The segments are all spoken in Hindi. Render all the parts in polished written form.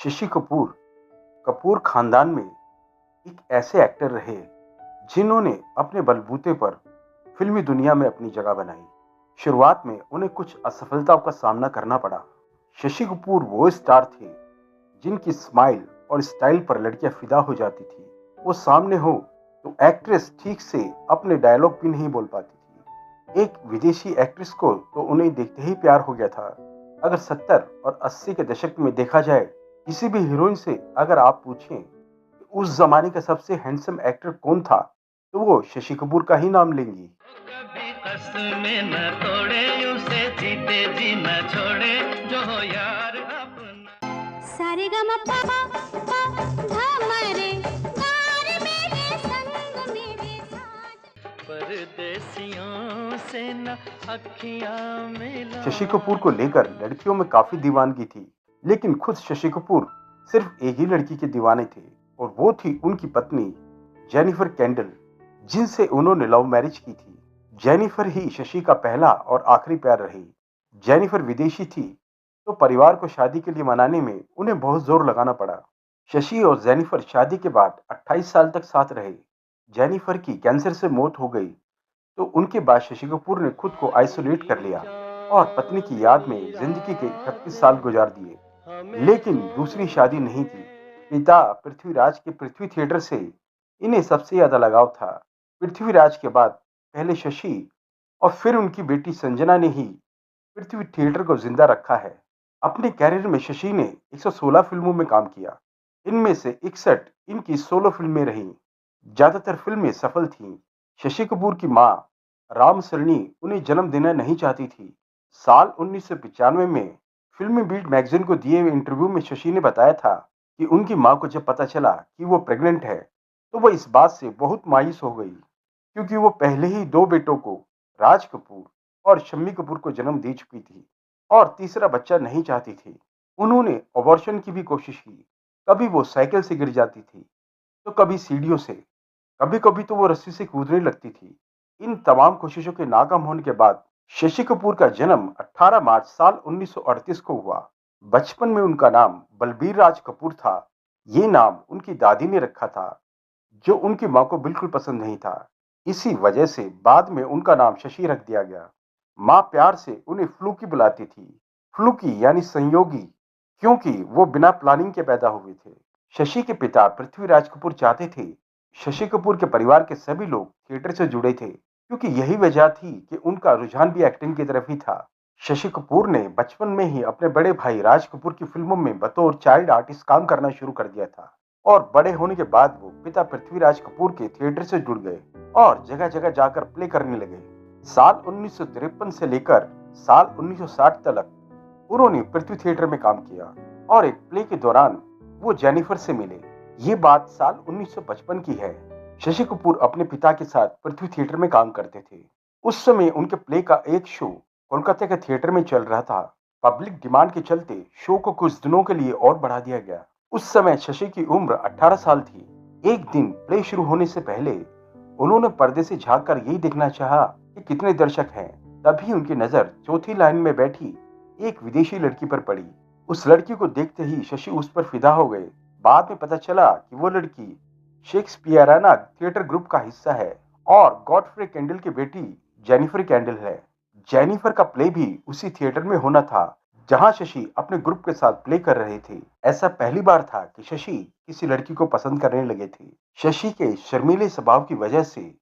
शशि कपूर कपूर खानदान में एक ऐसे एक्टर रहे जिन्होंने अपने बलबूते पर फिल्मी दुनिया में अपनी जगह बनाई। शुरुआत में उन्हें कुछ असफलताओं का सामना करना पड़ा। शशि कपूर वो स्टार थे जिनकी स्माइल और स्टाइल पर लड़कियां फिदा हो जाती थी। वो सामने हो तो एक्ट्रेस ठीक से अपने डायलॉग भी नहीं बोल पाती थी। एक विदेशी एक्ट्रेस को तो उन्हें देखते ही प्यार हो गया था। अगर 70 और 80 के दशक में देखा जाए, किसी भी हीरोइन से अगर आप पूछें कि उस जमाने का सबसे हैंडसम एक्टर कौन था, तो वो शशि कपूर का ही नाम लेंगी। कभी कसमें न तोड़े, उसे जीते जी न छोड़े, जो हो यार अपना। सारे गा मा पा पा धा मरे गार मेरे संग मेरे साथ। परदेसियों से न अखियां मिला। शशि कपूर को लेकर लड़कियों में काफी दीवानगी थी, लेकिन खुद शशि कपूर सिर्फ एक ही लड़की के दीवाने थे और वो थी उनकी पत्नी जेनिफर कैंडल, जिनसे उन्होंने लव मैरिज की थी। जेनिफर ही शशि का पहला और आखिरी प्यार रही। जेनिफर विदेशी थी, तो परिवार को शादी के लिए मनाने में उन्हें बहुत जोर लगाना पड़ा। शशि और जेनिफर शादी के बाद 28 साल तक साथ रहे। जेनिफर की कैंसर से मौत हो गई, तो उनके बाद शशि कपूर ने खुद को आइसोलेट कर लिया और पत्नी की याद में जिंदगी के 31 साल गुजार दिए। लेकिन दूसरी शादी नहीं की। पिता पृथ्वीराज के पृथ्वी थिएटर से इन्हें सबसे ज्यादा लगाव था। पृथ्वीराज के बाद पहले शशि और फिर उनकी बेटी संजना ने ही पृथ्वी थिएटर को जिंदा रखा है। अपने कैरियर में शशि ने 116 फिल्मों में काम किया। इनमें से 61 इनकी सोलो फिल्में रहीं। ज्यादातर फिल्में सफल थीं। शशि कपूर की मां राम सरणी उन्हें जन्म देना नहीं चाहती थी। साल 1995 में फिल्मी बीट मैगजीन को दिए हुए इंटरव्यू में शशि ने बताया था कि उनकी मां को जब पता चला कि वो प्रेग्नेंट है, तो वो इस बात से बहुत मायूस हो गई, क्योंकि वो पहले ही 2 बेटों को, राज कपूर और शम्मी कपूर को जन्म दे चुकी थी और तीसरा बच्चा नहीं चाहती थी। उन्होंने अबॉर्शन की भी कोशिश की। कभी वो साइकिल से गिर जाती थी, तो कभी सीढ़ियों से, कभी-कभी तो वो रस्सी से कूदने लगती थी। इन तमाम कोशिशों के नाकाम होने के बाद शशि कपूर का जन्म 18 मार्च साल 1938 को हुआ। बचपन में उनका नाम बलबीर राज कपूर था। ये नाम उनकी दादी ने रखा था, जो उनकी मां को बिल्कुल पसंद नहीं था। इसी वजह से बाद में उनका नाम शशि रख दिया गया। मां प्यार से उन्हें फ्लूकी बुलाती थी। फ्लूकी यानी संयोगी, क्योंकि वो बिना प्लानिंग के पैदा हुए थे। शशि के पिता पृथ्वीराज कपूर चाहते थे शशि कपूर के परिवार के सभी लोग थिएटर से जुड़े थे, क्योंकि यही वजह थी कि उनका रुझान भी एक्टिंग की तरफ ही था। शशि कपूर ने बचपन में ही अपने बड़े भाई राज कपूर की फिल्मों में बतौर चाइल्ड आर्टिस्ट काम करना शुरू कर दिया था और बड़े होने के बाद वो पिता पृथ्वीराज कपूर के थिएटर से जुड़ गए और जगह जगह जाकर प्ले करने लगे। साल 1953 से लेकर साल 1960 तक उन्होंने पृथ्वी थिएटर में काम किया और एक प्ले के दौरान वो जेनिफर से मिले। ये बात साल 1955 की है। शशि कपूर अपने पिता के साथ पृथ्वी थिएटर में काम करते थे। उस समय उनके प्ले का एक शो कोलकाता के थिएटर में चल रहा था। पब्लिक डिमांड के चलते शो को कुछ दिनों के लिए और बढ़ा दिया गया। उस समय शशि की उम्र 18 साल थी। एक दिन प्ले शुरू होने से पहले उन्होंने पर्दे से झांक कर यही देखना चाहा कि कितने दर्शक हैं। तभी उनकी नजर चौथी लाइन में बैठी एक विदेशी लड़की पर पड़ी। उस लड़की को देखते ही शशि उस पर फिदा हो गए। बाद में पता चला कि वो लड़की शेक्सपियराना थिएटर ग्रुप का हिस्सा है और गॉडफ्रे कैंडल की बेटी जेनिफर कैंडल है। जेनिफर का प्ले भी उसी थिएटर में होना था जहां शशि अपने ग्रुप के साथ प्ले कर रहे थे। ऐसा पहली बार था कि शशि किसी लड़की को पसंद करने लगे थे। शशि के शर्मीले स्वभाव की वजह से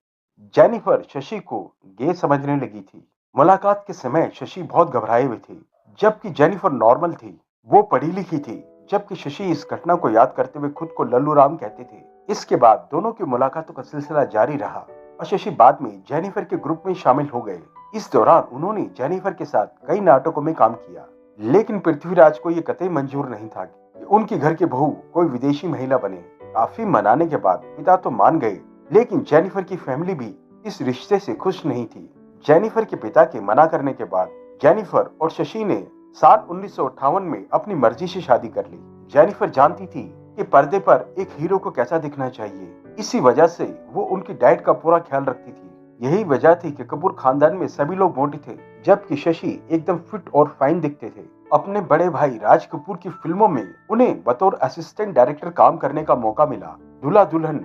जेनिफर शशि को गे समझने लगी थी। मुलाकात के समय शशि बहुत घबराए हुए थे, जबकि जेनिफर नॉर्मल थी। वो पढ़ी लिखी थी, जबकि शशि इस घटना को याद करते हुए खुद को लल्लू राम कहते थे। इसके बाद दोनों की मुलाकातों का सिलसिला जारी रहा और शशि बाद में जेनिफर के ग्रुप में शामिल हो गए। इस दौरान उन्होंने जेनिफर के साथ कई नाटकों में काम किया, लेकिन पृथ्वीराज को यह कतई मंजूर नहीं था कि उनके घर की बहू कोई विदेशी महिला बने। काफी मनाने के बाद पिता तो मान गए, लेकिन जेनिफर की फैमिली भी इस रिश्ते से खुश नहीं थी। जेनिफर के पिता के मना करने के बाद जेनिफर और शशि ने साल 1958 में अपनी मर्जी से शादी कर ली। जेनिफर जानती थी कि पर्दे पर एक हीरो को कैसा दिखना चाहिए। इसी वजह से वो उनकी डाइट का पूरा ख्याल रखती थी। यही वजह थी कि कपूर खानदान में सभी लोग मोटे थे, जबकि शशि एकदम फिट और फाइन दिखते थे। अपने बड़े भाई राज कपूर की फिल्मों में उन्हें बतौर असिस्टेंट डायरेक्टर काम करने का मौका मिला। दूल्हा दुल्हन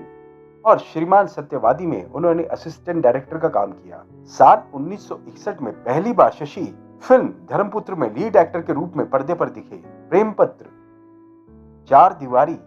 और श्रीमान सत्यवादी में उन्होंने असिस्टेंट डायरेक्टर का काम किया। साल 1961 में पहली बार शशि फिल्म धर्मपुत्र में लीड एक्टर के रूप में पर्दे पर दिखे। प्रेमपत्र, चार दीवारी,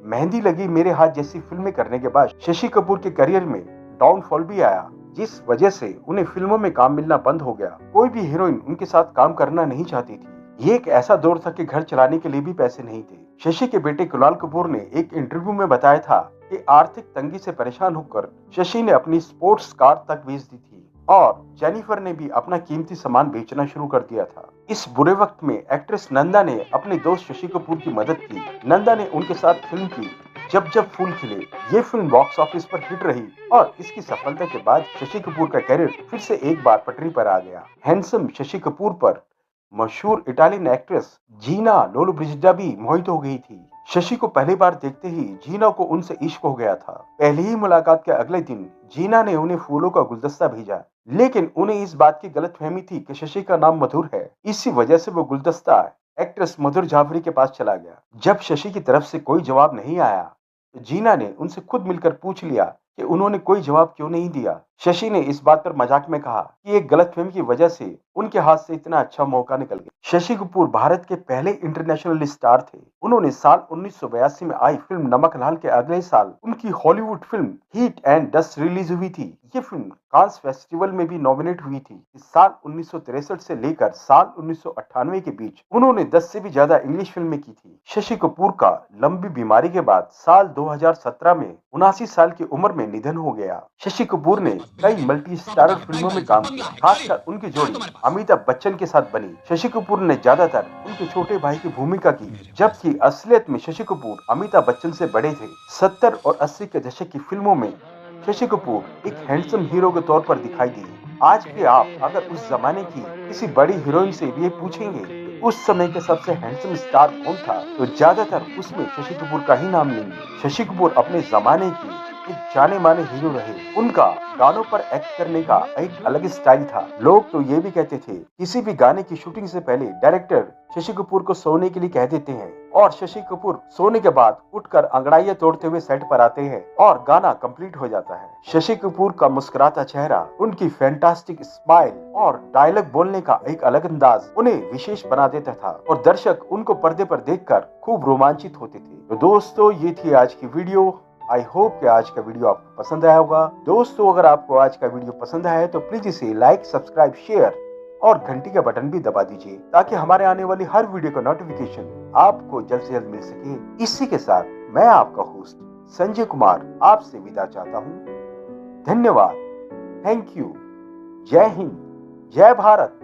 मेहंदी लगी मेरे हाथ जैसी फिल्में करने के बाद शशि कपूर के करियर में डाउनफॉल भी आया, जिस वजह से उन्हें फिल्मों में काम मिलना बंद हो गया। कोई भी हीरोइन उनके साथ काम करना नहीं चाहती थी। ये एक ऐसा दौर था कि घर चलाने के लिए भी पैसे नहीं थे। शशि के बेटे कुणाल कपूर ने एक इंटरव्यू में बताया था कि आर्थिक तंगी से परेशान होकर शशि ने अपनी स्पोर्ट्स कार तक बेच दी थी और जेनिफर ने भी अपना कीमती सामान बेचना शुरू कर दिया था। इस बुरे वक्त में एक्ट्रेस नंदा ने अपने दोस्त शशि कपूर की मदद की। नंदा ने उनके साथ फिल्म की जब जब फूल खिले। ये फिल्म बॉक्स ऑफिस पर हिट रही और इसकी सफलता के बाद शशि कपूर का कैरियर फिर से एक बार पटरी पर आ गया। हैंडसम शशि कपूर पर मशहूर इटालियन एक्ट्रेस जीना लोलोब्रिजिडा भी मोहित हो गई थी। शशि को पहली बार देखते ही जीना को उनसे इश्क हो गया था। पहली ही मुलाकात के अगले दिन जीना ने उन्हें फूलों का गुलदस्ता भेजा, लेकिन उन्हें इस बात की गलतफहमी थी कि शशि का नाम मधुर है। इसी वजह से वो गुलदस्ता एक्ट्रेस मधुर जाफरी के पास चला गया। जब शशि की तरफ से कोई जवाब नहीं आया तो जीना ने उनसे खुद मिलकर पूछ लिया कि उन्होंने कोई जवाब क्यों नहीं दिया। शशि ने इस बात पर मजाक में कहा कि एक गलतफहमी की वजह से उनके हाथ से इतना अच्छा मौका निकल गया। शशि कपूर भारत के पहले इंटरनेशनल स्टार थे। उन्होंने साल 1982 में आई फिल्म नमक हलाल के अगले साल उनकी Hollywood film heat and dust release हुई थी। ये फिल्म कांस फेस्टिवल में भी नॉमिनेट हुई थी। इस साल 1963 से लेकर साल 1998 के बीच उन्होंने 10 से भी ज्यादा इंग्लिश फिल्में की थी। शशि कपूर का लंबी बीमारी के बाद साल 2017 में 79 साल की उम्र में निधन हो गया। शशि कपूर ने कई मल्टी स्टारर फिल्मों में काम किया, खासकर उनकी जोड़ी अमिताभ बच्चन के साथ बनी। शशि कपूर ने ज्यादातर उनके छोटे भाई की भूमिका की, जबकि असलियत में शशि कपूर अमिताभ बच्चन से बड़े थे। 70 और 80 के दशक की फिल्मों में शशि कपूर एक हैंडसम हीरो के तौर पर दिखाई दिए। आज भी आप अगर उस जमाने की किसी बड़ी हीरोइन से ये पूछेंगे कि उस समय के सबसे हैंडसम स्टार कौन था, तो ज्यादातर उसमें शशि कपूर का ही नाम लेंगे। शशि कपूर अपने जमाने की एक जाने माने हीरो रहे। उनका गानों पर एक्ट करने का एक अलग स्टाइल था। लोग तो ये भी कहते थे किसी भी गाने की शूटिंग से पहले डायरेक्टर शशि कपूर को सोने के लिए कह देते हैं और शशि कपूर सोने के बाद उठकर अंगड़ाइयां तोड़ते हुए सेट पर आते हैं और गाना कंप्लीट हो जाता है। शशि कपूर का मुस्कुराता चेहरा, उनकी फैंटास्टिक स्माइल और डायलॉग बोलने का एक अलग अंदाज उन्हें विशेष बना देता था और दर्शक उनको पर्दे पर देखकर खूब रोमांचित होते थे। तो दोस्तों, ये थी आज की वीडियो। आई होप कि आज का वीडियो आपको पसंद आया होगा। दोस्तों, अगर आपको आज का वीडियो पसंद आया है तो प्लीज इसे लाइक, सब्सक्राइब, शेयर और घंटी का बटन भी दबा दीजिए ताकि हमारे आने वाली हर वीडियो का नोटिफिकेशन आपको जल्द से जल्द मिल सके। इसी के साथ मैं आपका होस्ट संजय कुमार आपसे विदा चाहता हूँ। धन्यवाद। Thank you. जय हिंद, जय भारत।